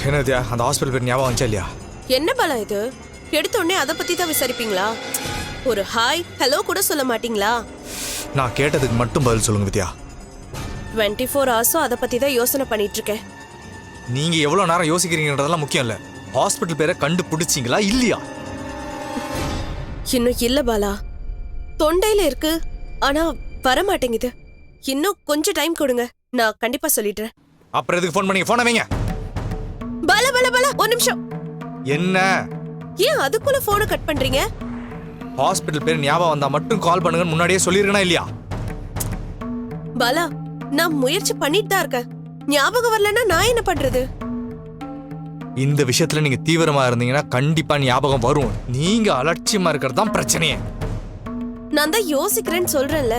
என்னது அந்த ஹாஸ்பிட்டல் பேர் ஞாபகம் வந்துச்சா இல்லையா? என்ன பாலா இது? எடுத்த உடனே அதை பத்தி தான் விசாரிப்பீங்களா? ஒரு ஹாய் ஹலோ கூட சொல்ல மாட்டீங்களா? நான் கேட்டதுக்கு மட்டும் பதில் சொல்லுங்க வித்யா. 24 ஹவர்ஸும் அதை பத்தி தான் யோசனை பண்ணிட்டு இருக்கேன். நீங்க எவ்வளவு நேரம் யோசிக்கிறீங்கன்றதெல்லாம் முக்கியம் இல்ல. ஹாஸ்பிட்டல் பேரை கண்டுபிடிச்சிங்களா இல்லையா? இன்னும் இல்ல பாலா, தொண்டையில இருக்கு ஆனா வர மாட்டேங்குது. இன்னும் கொஞ்சம் டைம் கொடுங்க, நான் கண்டிப்பா சொல்லிடுறேன். அப்புறம் எதுக்கு ஃபோன் பண்ணீங்க? ஃபோனை வைங்க. பாலா பாலா பாலா ஒரு நிமிஷம். என்ன? ஏன் அதுக்குள்ள போனை கட் பண்றீங்க? ஹாஸ்பிட்டல் பேர் ஞாபகம் வந்தா மட்டும் கால் பண்ணுங்கன்னு முன்னாடியே சொல்லிருக்கனா இல்லையா? பாலா, நான் முயற்சி பண்ணிட்டு தான் இருக்கேன். ஞாபகம் வரலன்னா நான் என்ன பண்றது? இந்த விஷயத்துல நீங்க தீவிரமா இருந்தீங்கன்னா கண்டிப்பா ஞாபகம் வரும். நீங்க அலட்சியமா இருக்கிறது தான் பிரச்சனையே. நான் தான் யோசிக்கிறேன்னு சொல்றேன்ல.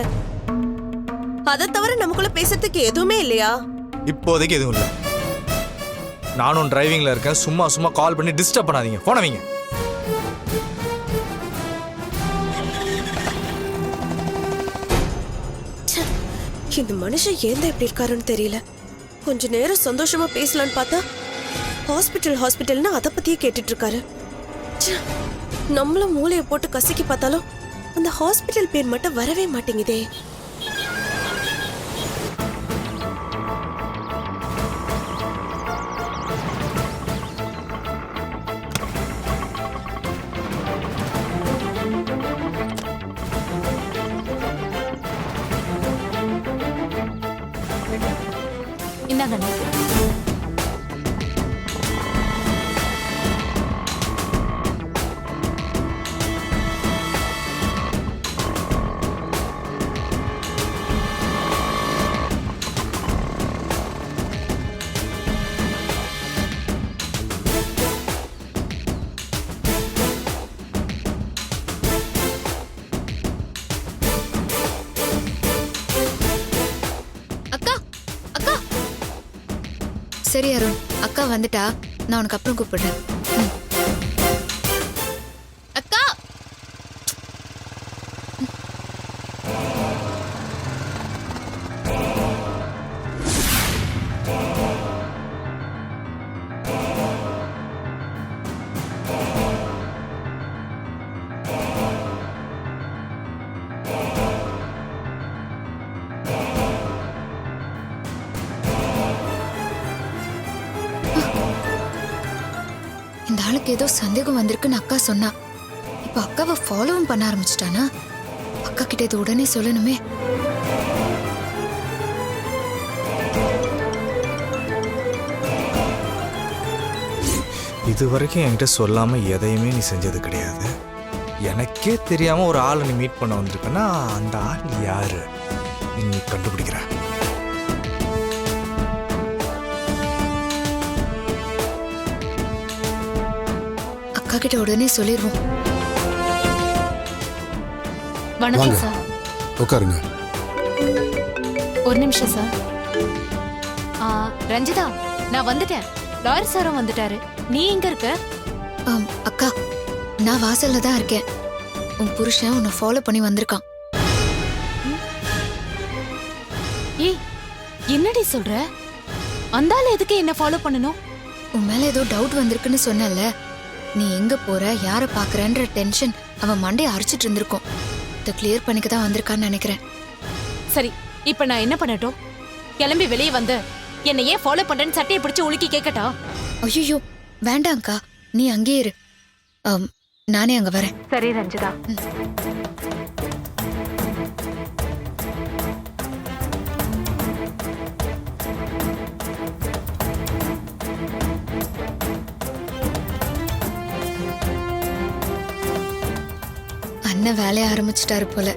அதை தவிர நமக்குள்ள பேசுறதுக்கு எதுவுமே இல்லையா? இப்போதைக்கு எதுவும் இல்லை. நானும் டிரைவிங்ல இருக்கேன். சும்மா சும்மா கால் பண்ணி டிஸ்டர்ப் பண்ணாதீங்க. போன வைங்க. இந்த மனுஷன் ஏன் இப்படி இருக்காருன்னு தெரியல. கொஞ்ச நேரம் சந்தோஷமா பேசலான்னு பார்த்தா ஹாஸ்பிட்டல்னு அதை பத்தியே கேட்டுட்டு இருக்காரு. நம்மளும் மூளையை போட்டு கசக்கி பார்த்தாலும் அந்த ஹாஸ்பிட்டல் பேர் மட்டும் வரவே மாட்டேங்குதே. இந்தாங்க. சரி அருண், அக்கா வந்துட்டா. நான் உனக்கு அப்புறம் கூப்பிடுறேன். அக்கா இந்த ஆளுக்கு ஏதோ சந்தேகம் வந்திருக்குன்னு அக்கா சொன்னா. இப்ப அக்காவை ஃபாலோவும் பண்ண ஆரம்பிச்சிட்டானா? அக்கா கிட்ட இது உடனே சொல்லணுமே. இது வரைக்கும் என்கிட்ட சொல்லாம எதையுமே நீ செஞ்சது கிடையாது. எனக்கே தெரியாம ஒரு ஆளை நீ மீட் பண்ண வந்திருக்கன்னா அந்த ஆள் யாரு நீ கண்டுபிடிக்கிற. அக்கா கிட்ட உடனே சொல்லிடுவோம். வணக்கம் சார். உட்காருங்க. ஒரு நிமிஷம் சார். ரஞ்சிதா, நான் வந்துட்டேன். லாயர் சாரும் வந்துட்டாரு. நீ எங்க இருக்க? அக்கா, நான் வாசல்ல தான் இருக்கேன். உன் புருஷன் உன்னை ஃபாலோ பண்ணி வந்திருக்கான். ஏய், என்னடி சொல்ற? அந்த ஆள் எதுக்கு என்ன ஃபாலோ பண்ணணும்? உன் மேல ஏதோ டவுட் வந்திருக்குன்னு சொன்னல. நீ எங்க போற, யார பாக்குறன்ற டென்ஷன் அவன் மண்டையை அரைச்சிட்டு இருந்திருக்கும். இதை கிளியர் பண்ணிக்க தான் வந்திருக்கான்னு நினைக்கிறேன். சரி, இப்ப நான் என்ன பண்ணட்டும்? கிளம்பி வெளியே வந்து என்னை ஏன் ஃபாலோ பண்றேன்னு சட்டையை பிடிச்சு உலுக்கி கேட்கட்டா? ஐயோ வேண்டாம்க்கா, நீ அங்கே இரு. நானே அங்க வரேன். சரி ரஞ்சிதா. அண்ணன் வேலைய ஆரம்பிச்சிட்டாரு போல.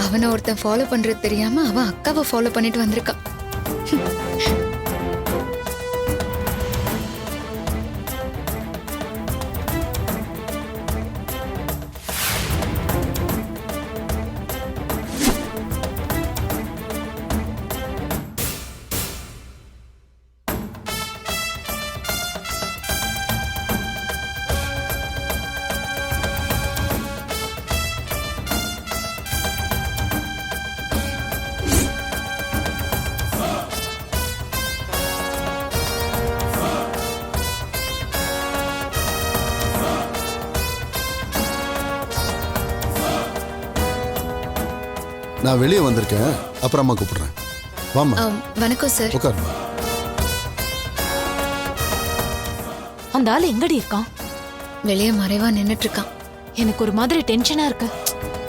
அவனை ஒருத்தன் ஃபாலோ பண்றது தெரியாம அவன் அக்காவை ஃபாலோ பண்ணிட்டு வந்திருக்கான். நான் வெளியே வந்திருக்கேன், அப்புறமா கூப்பிடுறேன். வாமா. வணக்கம் சார். உட்காருமா. அந்த ஆள் எங்கடி இருக்கான்? வெளியே மறைவா நின்னுட்டு இருக்கான். எனக்கு ஒரு மாதிரி டென்ஷனா இருக்கு.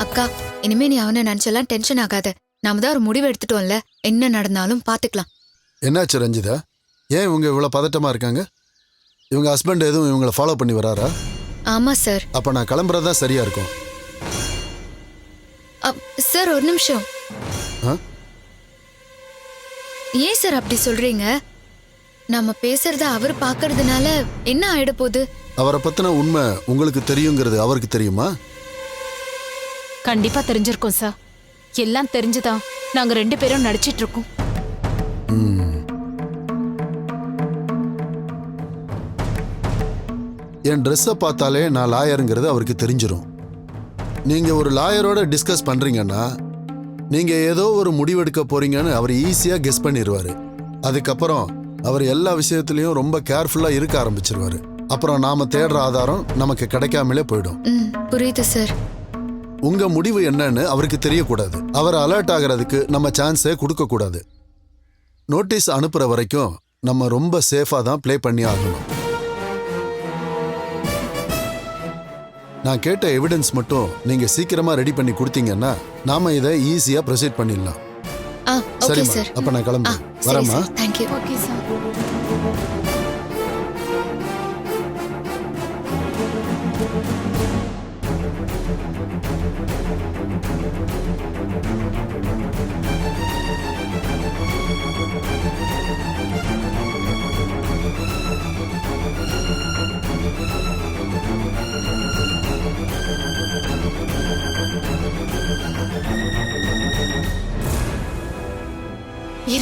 அக்கா, இனிமே நீ அவனை நினைச்செல்லாம் டென்ஷன் ஆகாத. நாம தான் ஒரு முடிவு எடுத்துட்டோம்ல, என்ன நடந்தாலும் பாத்துக்கலாம். என்னாச்சு ரஞ்சிதா? ஏன் இவங்க இவ்வளோ பதட்டமா இருக்காங்க? இவங்க ஹஸ்பண்ட் எதுவும் இவங்களை ஃபாலோ பண்ணி வராரா? ஆமா சார். அப்போ நான் கிளம்புறதா சரியா இருக்கும். சார் ஒரு நிமிஷம். ஆ? ஏன் சார் அப்படி சொல்றீங்க? நம்ம பேசுறத அவர் பாக்குறதுனால என்ன ஆயிட போகுது? அவரை பத்தின உண்மை உங்களுக்கு தெரியுங்கிறது அவருக்கு தெரியுமா? கண்டிப்பா தெரிஞ்சிருக்கோம் சார். எல்லாம் தெரிஞ்சுதான் நாங்க 2 பேரும் நடிச்சிட்டு இருக்கோம். என் ட்ரெஸ்ஸை பார்த்தாலே நான் லாயருங்கிறது அவருக்கு தெரிஞ்சிடும். நீங்க ஒரு லாயரோட டிஸ்கஸ் பண்றீங்கன்னா நீங்க ஏதோ ஒரு முடிவெடுக்க போறீங்கன்னு அவர் ஈஸியா கெஸ் பண்ணிடுவாரு. அதுக்கப்புறம் அவர் எல்லா விஷயத்திலையும் ரொம்ப கேர்ஃபுல்லா இருக்க ஆரம்பிச்சிருவாரு. அப்புறம் நாம தேடுற ஆதாரம் நமக்கு கிடைக்காமலே போயிடும். புரியுது சார். உங்க முடிவு என்னன்னு அவருக்கு தெரியக்கூடாது. அவர் அலர்ட் ஆகிறதுக்கு நம்ம சான்ஸே கொடுக்க கூடாது. நோட்டீஸ் அனுப்புற வரைக்கும் நம்ம ரொம்ப சேஃபா தான் ப்ளே பண்ணி ஆகணும். நான் கேட்ட எவிடன்ஸ் மட்டும் நீங்க சீக்கிரமா ரெடி பண்ணி கொடுத்தீங்கன்னா நாம இதை ஈஸியா ப்ரொசீட் பண்ணிடலாம். ஓகே சரிம்மா, சார். அப்ப நான் கிளம்புறேன். வரேம்மா. Thank you. Okay sir.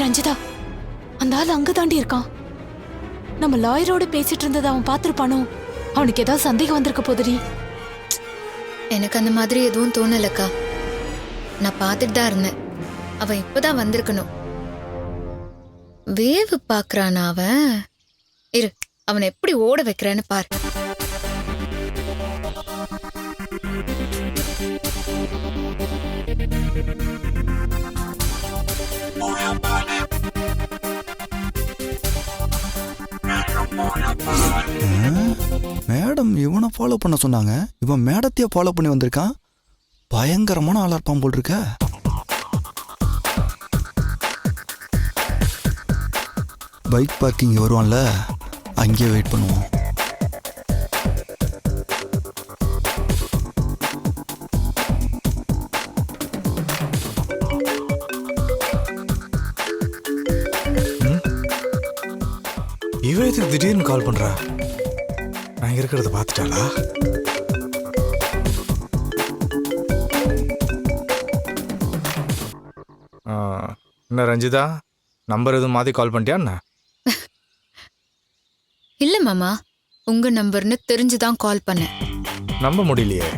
Ranjitha, அந்த ஆள் அங்க தாண்டி இருக்கான். நம்ம லாயரோட பேசிட்டு இருந்ததை அவன் பார்த்திருப்பானோ? அவனுக்கு ஏதாவது சந்தேகம் வந்திருக்க போதுடி. எனக்கு அந்த மாதிரி எதுவும் தோணலக்கா. நான் பார்த்துட்டு தான் இருந்தேன். அவன் இப்பதான் வந்திருக்கணும். வேவு பாக்குறானா அவன்? இரு, அவனை எப்படி ஓட வைக்கிறேன்னு பாரு. மேடம் இவனை ஃபாலோ பண்ண சொன்னாங்க. இவன் மேடத்தையே ஃபாலோ பண்ணி வந்திருக்கான். பயங்கரமான ஆளா இருப்பான் போல் இருக்க. பைக் பார்க்கிங் வருவான்ல, அங்கேயே வெயிட் பண்ணுவோம். இவ எதுக்கு திடீர்னு கால் பண்றா? நான் இருக்கிறத பார்த்துட்டாளா? என்ன ரஞ்சிதா, நம்பர் எதுவும் மாற்றி கால் பண்ணிட்டியா என்ன? இல்ல மாமா, உங்க நம்பர்னு தெரிஞ்சுதான் கால் பண்ணேன். நம்ப முடியலையே.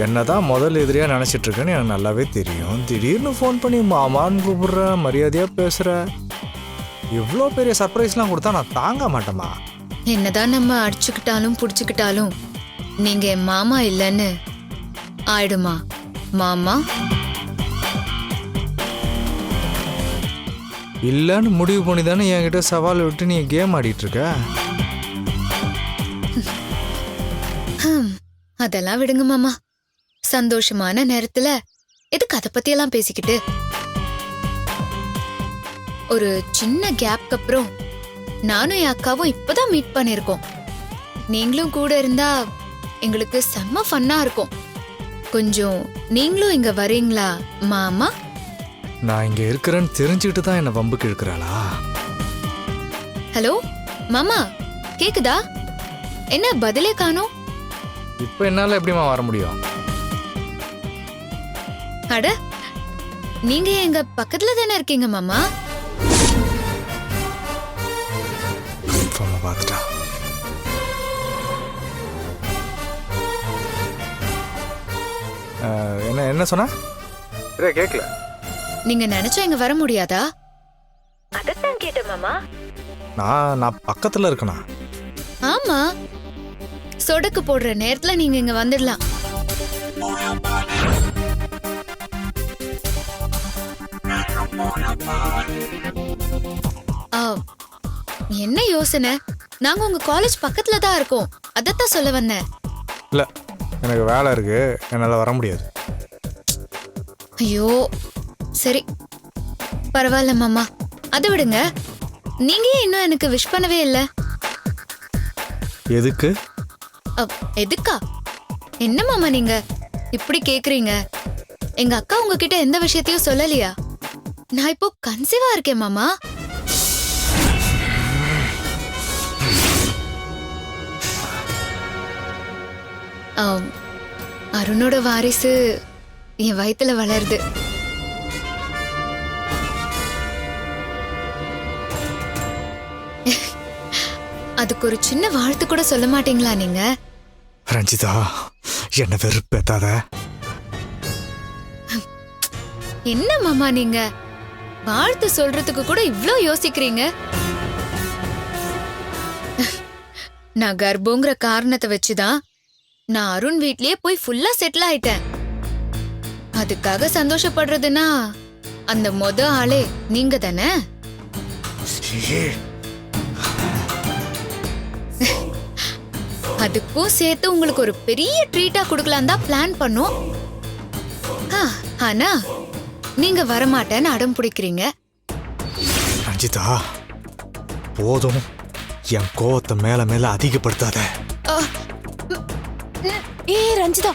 என்னதான் முதல் எதிரியா நினைச்சிட்டு இருக்கேன்னு எனக்கு நல்லாவே தெரியும். திடீர்னு ஃபோன் பண்ணி மாமான்னு கூப்பிடுற, மரியாதையா பேசுற. இவ்வளோ பெரிய சர்ப்ரைஸ்லாம் கொடுத்தா நான் தாங்க மாட்டேமா. என்னதான் நம்ம அடிச்சுக்கிட்டாலும் புடிச்சுக்கிட்டாலும் நீங்க என் மாமா இல்லைன்னு ஆயிடுமா மாமா? இல்லைன்னு முடிவு பண்ணி தானே என்கிட்ட சவால் விட்டு நீ கேம் ஆடிட்டு இருக்க. அதெல்லாம் விடுங்க மாமா. சந்தோஷமான நேரத்துல எதுக்கு அதை பத்தியெல்லாம் பேசிக்கிட்டு? ஒரு சின்ன கேப்க்கு அப்புறம் நானும் என் அக்காவும் இப்பதான் மீட் பண்ணிருக்கோம். நீங்களும் கூட இருந்தா எங்களுக்கு செம்ம ஃபன்னா இருக்கும். கொஞ்சம் நீங்களும் இங்க வரீங்களா மாமா? நான் இங்க இருக்கிறேன்னு தெரிஞ்சுக்கிட்டு தான் என்ன வம்புக்கு இழுக்கிறாளா? ஹலோ மாமா, கேக்குதா? என்ன பதிலே காணோம்? இப்ப என்னால எப்படிமா வர முடியும்? அட, நீங்க எங்க பக்கத்துல தானே இருக்கீங்க மாமா. கன்ஃபார்மா பார்த்துட்டா. என்ன என்ன சொன்ன? கேட்கல. நீங்க நினைச்சா இங்க வர முடியாதா? அதத்தான் கேட்டேன் மாமா. நான் பக்கத்துல இருக்கனா? ஆமா, சொடக்கு போடுற நேரத்துல நீங்க இங்க வந்துடலாம். ஆ, என்ன யோசனை? நாங்க உங்க காலேஜ் பக்கத்துல தான் இருக்கோம். அதத்தான் சொல்ல வந்தேன். இல்லை, எனக்கு வேலை இருக்கு, என்னால் வர முடியாது. ஐயோ, சரி பரவாயில்ல மாமா, அதை விடுங்க. நீங்க ஏன் இன்னும் எனக்கு விஷ் பண்ணவே இல்லை? எதுக்கு? எதுக்கா? என்ன மாமா நீங்க இப்படி கேக்குறீங்க? எங்க அக்கா உங்ககிட்ட எந்த விஷயத்தையும் சொல்லலையா? நான் இப்போ கன்சீவா இருக்கேன் மாமா. அருணோட வாரிசு என் வயித்துல வளருது. அதுக்கு ஒரு சின்ன வாழ்த்து கூட சொல்ல மாட்டீங்களா நீங்க? ரஞ்சிதா, என்ன வெறுப்பேத்தாத. என்ன மாமா நீங்க வாழ்த்து சொல்றதுக்கு கூட இவ்ளோ யோசிக்கிறீங்க? நான் கர்ப்பங்கிற காரணத்தை வச்சுதான் நான் அருண் வீட்லயே போய் ஃபுல்லா செட்டில் ஆயிட்டேன். அதுக்காக சந்தோஷப்படுறதுன்னா அந்த ஆளே நீங்க தானே. அதுக்கும் சேர்த்து உங்களுக்கு ஒரு பெரிய ட்ரீட்டா கொடுக்கலாம் தான் பிளான் பண்ணோம். ஆனா நீங்க வரமாட்டேன்னு அடம் பிடிக்கிறீங்க. ரஞ்சிதா, போதும், என் கோவத்தை மேல மேல அதிகப்படுத்தாத. ஏய் ரஞ்சிதா,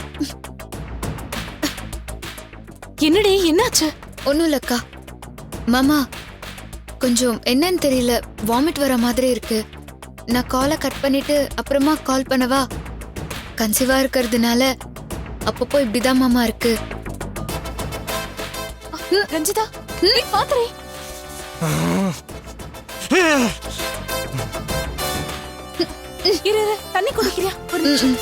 என்னடி என்னாச்சு? ஒன்னும் இல்லக்கா. மாமா கொஞ்சம் என்னன்னு தெரியல, வாமிட் வர மாதிரி இருக்கு. நான் காலை கட் பண்ணிட்டு அப்புறமா கால் பண்ணவா? கன்சீவா இருக்கிறதுனால அப்பப்போ இப்படிதான் மாமா இருக்கு. ரஞ்சிதா, நீ பாத்துறே. இரு, தண்ணி குடிக்கிறியா? ஒரு நிமிஷம்.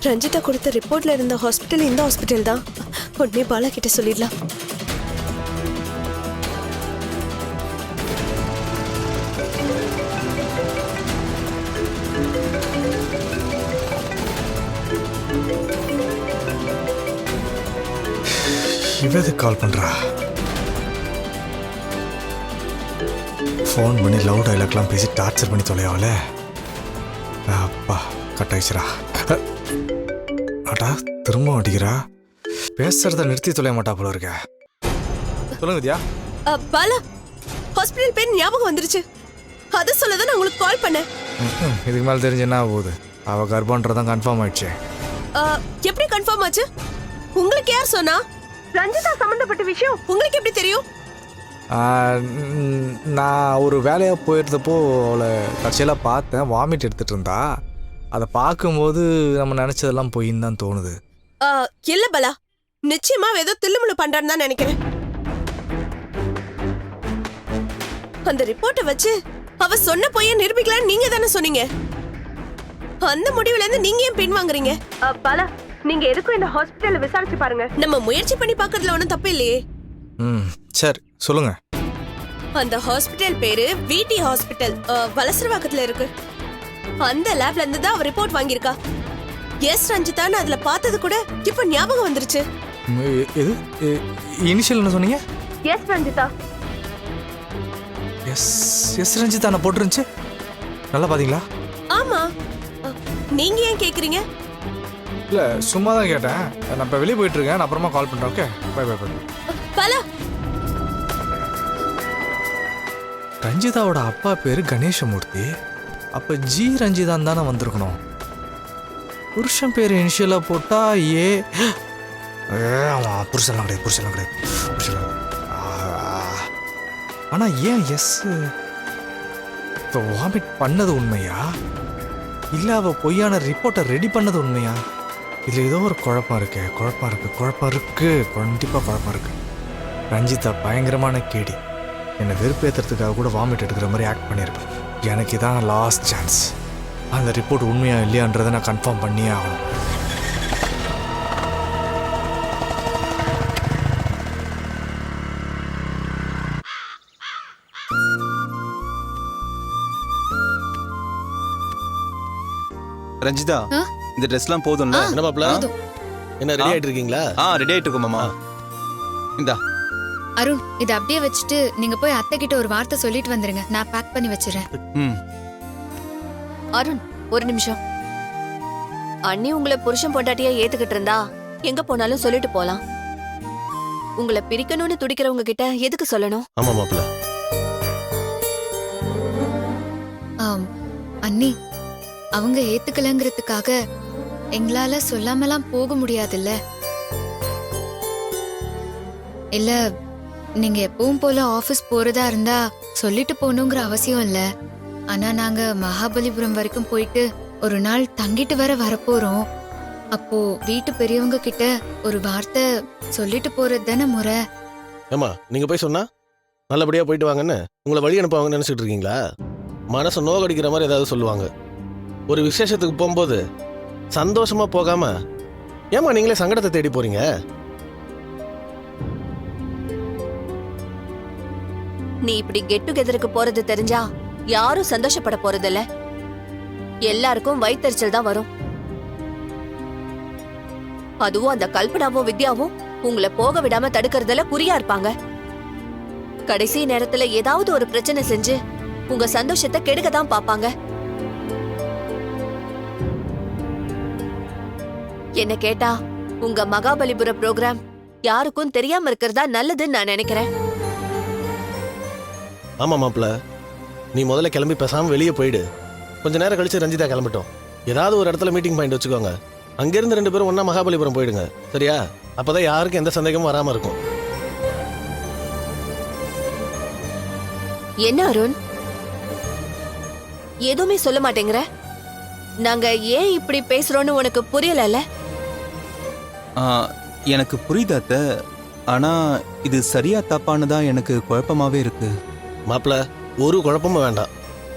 ரஞ்சிதா கொடுத்த ரிப்போர்ட்ல இருந்த ஹாஸ்பிட்டல் இந்த ஹாஸ்பிட்டல் தான். உடனே பாலா கிட்ட சொல்லிடலாம். இவது கால் பண்றா? ஃபோன் பண்ணி லவ் டைலாக்லாம் பேசி டார்ச்சர் பண்ணி தொலையாவல. அப்பா கட்டாயிச்சுரா. அடா, திரும்ப அடிக்கிறா. பேசுறத நிறுத்தி தொலைய மாட்டா போல இருக்க. சொல்லுங்க வித்யா. பாலா, ஹாஸ்பிட்டல் பேர் ஞாபகம் வந்துருச்சு. அதை சொல்லதான் நான் உங்களுக்கு கால் பண்ணேன். இதுக்கு மேல தெரிஞ்சு என்ன போகுது? அவ கர்ப்பன்றதான் கன்ஃபார்ம் ஆயிடுச்சு. எப்படி கன்ஃபார்ம் ஆச்சு? உங்களுக்கு யார் சொன்னா? ரஞ்சிதா சம்பந்தப்பட்ட விஷயம் உங்களுக்கு எப்படி தெரியும்? நான் ஒரு வேலையாக போயிருந்தப்போ அவளை கடைசியில் பார்த்தேன். வாமிட் எடுத்துட்டு இருந்தா. அதை பார்க்கும்போது நம்ம நினைச்சதெல்லாம் பொய்ன்னு தான் தோணுது. இல்ல பலா, நிச்சயமா ஏதோ தில்லுமுள்ளு பண்றான்னு தான் நினைக்கிறேன். அந்த ரிப்போர்ட்டை வச்சு அவ சொன்ன பொய்யை நிரூபிக்கலான்னு நீங்க தானே சொன்னீங்க. அந்த முடிவுல இருந்து நீங்க ஏன் பின்வாங்குறீங்க? பலா, நீங்க எதுக்கும் இந்த ஹாஸ்பிட்டல்ல விசாரிச்சு பாருங்க. நம்ம முயற்சி பண்ணி பார்க்கறதுல ஒன்றும் தப்பு இல்லையே. சரி சொல்லுங்க. அந்த ஹாஸ்பிட்டல் பேரு விடி ஹாஸ்பிட்டல், வலசரவாக்கத்துல இருக்கு. அந்த லேப்ல இருந்து தான் அவ ரிப்போர்ட் வாங்கியிருக்கா. எஸ் ரஞ்சிதான்னு அதுல பார்த்தது கூட இப்ப ஞாபகம் வந்துருச்சு. எது இனிஷியல் என்ன சொன்னீங்க? எஸ் ரஞ்சிதா. எஸ் ரஞ்சிதா நான் போட்டுருந்துச்சு. நல்லா பாத்தீங்களா? ஆமா. நீங்க ஏன் கேக்குறீங்க? இல்ல சும்மா தான் கேட்டேன். நான் இப்போ வெளியே போயிட்டு இருக்கேன். நான் அப்புறமா கால் பண்றேன். Okay, bye bye bye. பலா, ரஞ்சிதாவோட அப்பா பேரு கணேசமூர்த்தி. அப்ப ஜி ரஞ்சிதான் தானே வந்திருக்கணும். புருஷன் பேர் இனிஷியலா போட்டா ஏ. புருஷன்லாம் கிடையாது. ஆனா ஏன் எஸ்? இப்போ வாமிட் பண்ணது உண்மையா இல்ல அவ பொய்யான ரிப்போர்ட்டை ரெடி பண்ணது உண்மையா? இதுல ஏதோ ஒரு குழப்பம் இருக்கு. கண்டிப்பா குழப்பம் இருக்கு. ரஞ்சிதா பயங்கரமான கேடி. என்னை வெறுப்பேற்றுறதுக்காக கூட வாமிட் எடுக்கிற மாதிரி ஆக்ட் பண்ணியிருப்பேன். எனக்கு இதான் லாஸ்ட் சான்ஸ். அந்த ரிப்போர்ட் உண்மையா இல்லையான்றதை நான் கன்ஃபார்ம் பண்ணியே ஆகணும். ரஞ்சிதா, ஆ? இந்த ட்ரெஸ்லாம் போதும்ல? ஆ. என்ன மாப்ள? போதும். என்ன ரெடி ஆயிட்டு இருக்கீங்களா? ரெடி ஆயிட்டு இருக்கோம் மாமா. இந்தா. அருண், இதை அப்படியே வச்சுட்டு நீங்க போய் அத்தை கிட்ட ஒரு வார்த்தை சொல்லிட்டு வந்துருங்க. நான் பேக் பண்ணி வச்சிடறேன். ம். அருண் ஒரு நிமிஷம். அண்ணி உங்களை புருஷன் பொண்டாட்டியா ஏத்துக்கிட்டு இருந்தா எங்க போனாலும் சொல்லிட்டு போலாம். உங்களை பிரிக்கணும்னு துடிக்கிறவங்க கிட்ட எதுக்கு சொல்லணும்? ஆமா மாப்ள. அண்ணி, அவங்க ஏத்துக்கலங்கிறதுக்காக எங்களால சொல்லாமலாம் போக முடியாதுல்ல. இல்ல, நீங்க எப்பவும் போல ஆபீஸ் போறதா இருந்தா சொல்லிட்டு போகணுங்கிற அவசியம் இல்ல. ஆனா நாங்க மகாபலிபுரம் வரைக்கும் போயிட்டு ஒரு நாள் தங்கிட்டு வரப்போறோம். அப்போ வீட்டு பெரியவங்க கிட்ட ஒரு வார்த்தை சொல்லிட்டு போறது தானே முறை. ஏமா நீங்க போய் சொன்னா நல்லபடியா போயிட்டு வாங்கன்னு உங்களை வழி அனுப்புவாங்கன்னு நினைச்சிட்டு இருக்கீங்களா? மனசு நோகடிக்கிற மாதிரி ஏதாவது சொல்லுவாங்க. ஒரு விசேஷத்துக்கு போகும்போது சந்தோஷமா போகாம ஏமா நீங்களே சங்கடத்தை தேடி போறீங்க? நீ இப்படி கெட் டுகெதருக்கு போறது தெரிஞ்சா யாரும் சந்தோஷப்பட போறதில்ல. எல்லாருக்கும் வயித்தெரிச்சல் தான் வரும். அதுவும் அந்த கல்பனாவும் வித்யாவும் உங்களை போக விடாம தடுக்கிறதுல குறியா இருப்பாங்க. கடைசி நேரத்துல ஏதாவது ஒரு பிரச்சனை செஞ்சு உங்க சந்தோஷத்தை கெடுக்க தான் பாப்பாங்க. என்ன கேட்டா உங்க மகாபலிபுர ப்ரோக்ராம் யாருக்கும் தெரியாம இருக்கிறதா நல்லதுன்னு நான் நினைக்கிறேன். ஆமா மாப்ள, நீ முதல்ல கிளம்பி பேசாம வெளியே போயிடு. கொஞ்ச நேரம் கழிச்சு ரஞ்சிதா கிளம்பட்டும். ஏதாவது ஒரு இடத்துல மீட்டிங் பாயிண்ட் வச்சுக்கோங்க. அங்கிருந்து 2 பேரும் ஒன்னா மகாபலிபுரம் போயிடுங்க. சரியா? அப்பதான் யாருக்கும் எந்த சந்தேகமும் வராம இருக்கும். என்ன அருண், எதுவுமே சொல்ல மாட்டேங்கிற? நாங்க ஏன் இப்படி பேசுறோம்னு உனக்கு புரியல? எனக்கு புரியுது அத்தை. ஆனா இது சரியா தப்பான்னு தான் எனக்கு குழப்பமாவே இருக்கு. மாப்ள, ஒரு குழப்பமும் வேண்டாம்.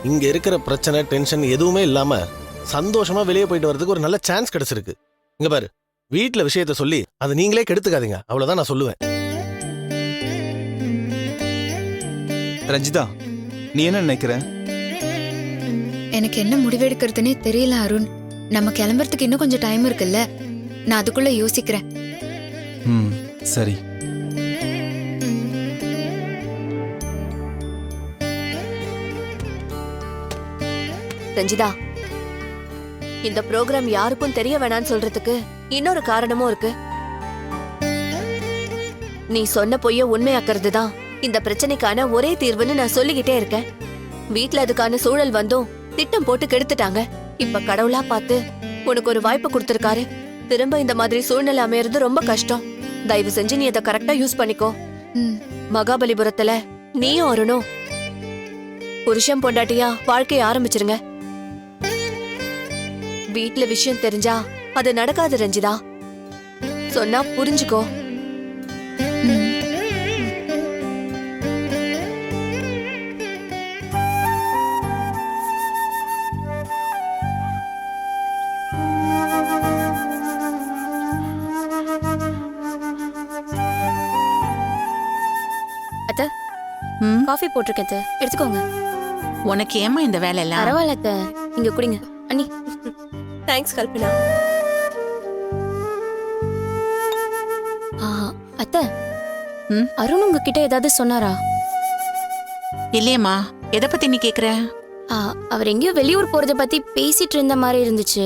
இங்க இருக்கிற பிரச்சனை டென்ஷன் எதுவுமே இல்லாம சந்தோஷமா வெளியே போயிட்டு வரதுக்கு ஒரு நல்ல சான்ஸ் கிடைச்சிருக்கு. இங்க பாரு, வீட்டுல விஷயத்த சொல்லி அதை நீங்களே கெடுத்துக்காதீங்க. அவ்வளவுதான் நான் சொல்லுவேன். ரஞ்சிதா, நீ என்ன நினைக்கிற? எனக்கு என்ன முடிவெடுக்கிறதுனே தெரியல அருண். நம்ம கிளம்புறதுக்கு இன்னும் கொஞ்சம் டைம் இருக்குல்ல. நான் அதுக்குள்ள யோசிக்கிறேன். ம், சரி. ரஞ்சிதா, இந்த ப்ரோக்ராம் யாருக்கும் தெரிய வேணாம்னு சொல்றதுக்கு இன்னொரு காரணமும் இருக்கு. நீ சொன்ன பொய்ய உண்மையாக்குறது தான் இந்த பிரச்சனைக்கான ஒரே தீர்வுன்னு நான் சொல்லிக்கிட்டே இருக்கேன். வீட்ல அதுக்கான சூழல் வந்தும் திட்டம் போட்டு கெடுத்துட்டாங்க. இப்ப கடவுளா பார்த்து உனக்கு ஒரு வாய்ப்பு கொடுத்திருக்காரு. திரும்ப இந்த மாதிரி சூழ்நிலை அமையறது ரொம்ப கஷ்டம். தயவு செஞ்சு நீ அதை கரெக்டா யூஸ் பண்ணிக்கோ. மகாபலிபுரத்துல நீயும் வரணும். புருஷன் பொண்டாட்டியா வாழ்க்கைய ஆரம்பிச்சிருங்க. வீட்ல விஷயம் தெரிஞ்சா அது நடக்காது ரஞ்சிதா. சொன்னா புரிஞ்சுக்கோ. காஃபி போட்டிருக்கேன் அத்தை. எடுத்துக்கோங்க. உனக்கு ஏமா இந்த வேலை எல்லாம்? பரவாயில்ல அத்தை, இங்க குடிங்க. அண்ணி. தேங்க்ஸ் கல்பனா. அத்தை, அருண் உங்ககிட்ட ஏதாவது சொன்னாரா? இல்லையம்மா, எதை பத்தி நீ கேக்குற? அவர் எங்கேயோ வெளியூர் போறத பத்தி பேசிட்டு இருந்த மாதிரி இருந்துச்சு.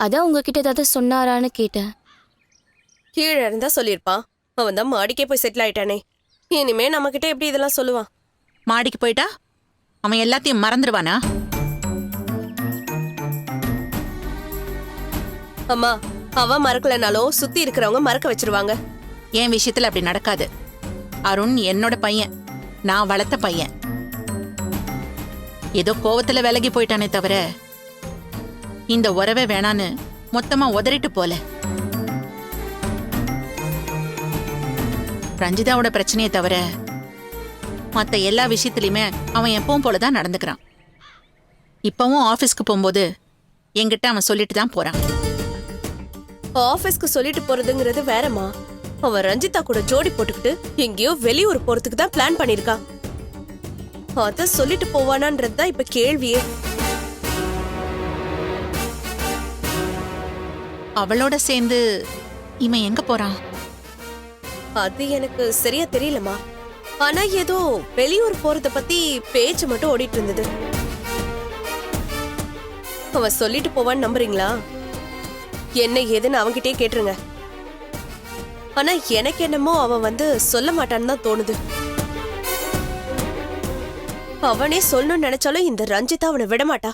அதான் உங்ககிட்ட ஏதாவது சொன்னாரான்னு கேட்டேன். கீழே இருந்தா சொல்லியிருப்பான். அவன் தான் மாடிக்கே போய் செட்டில் ஆயிட்டானே. இனிமே நம்ம கிட்ட எப்படி இதெல்லாம் சொல்லுவான்? மாடிக்கு போயிட்டா அவன் எல்லாத்தையும் மறந்துடுவானா? அம்மா, அவன் மறக்கலனாலும் சுத்தி இருக்கிறவங்க மறக்க வச்சிருவாங்க. என் விஷயத்துல அப்படி நடக்காது. அருண் என்னோட பையன், நான் வளர்த்த பையன். ஏதோ கோவத்துல விலகி போயிட்டானே தவிர இந்த உறவே வேணான்னு மொத்தமா உதறிட்டு போல. ரஞ்சிதாவோட பிரச்சனையை தவிர மத்த எல்லா விஷயத்திலயுமே அவன் எப்பவும் போலதான் நடந்துக்கிறான். இப்பவும் ஆபீஸ்க்கு போகும்போது என்கிட்ட அவன் சொல்லிட்டு தான் போறான். ஆபீஸ்க்கு சொல்லிட்டு போறதுங்கிறது வேறம்மா. அவன் ரஞ்சிதா கூட ஜோடி போட்டுக்கிட்டு எங்கேயோ வெளியூர் போறதுக்கு தான் பிளான் பண்ணிருக்கான். அத சொல்லிட்டு போவானான்றது தான் இப்ப கேள்வியே. அவளோட சேர்ந்து இவன் எங்க போறான்? அது எனக்கு சரியா தெரியலம்மா. ஆனா ஏதோ வெளியூர் போறத பத்தி பேச்சு மட்டும் ஓடிட்டு இருந்தது. அவன் சொல்லிட்டு போவான்னு நம்புறீங்களா? என்ன ஏதுன்னு அவன்கிட்டயே கேட்டுருங்க. ஆனா எனக்கு என்னமோ அவன் வந்து சொல்ல மாட்டான்னு தான் தோணுது. அவனே சொல்லணும்னு நினைச்சாலும் இந்த ரஞ்சிதா அவனை விட மாட்டா.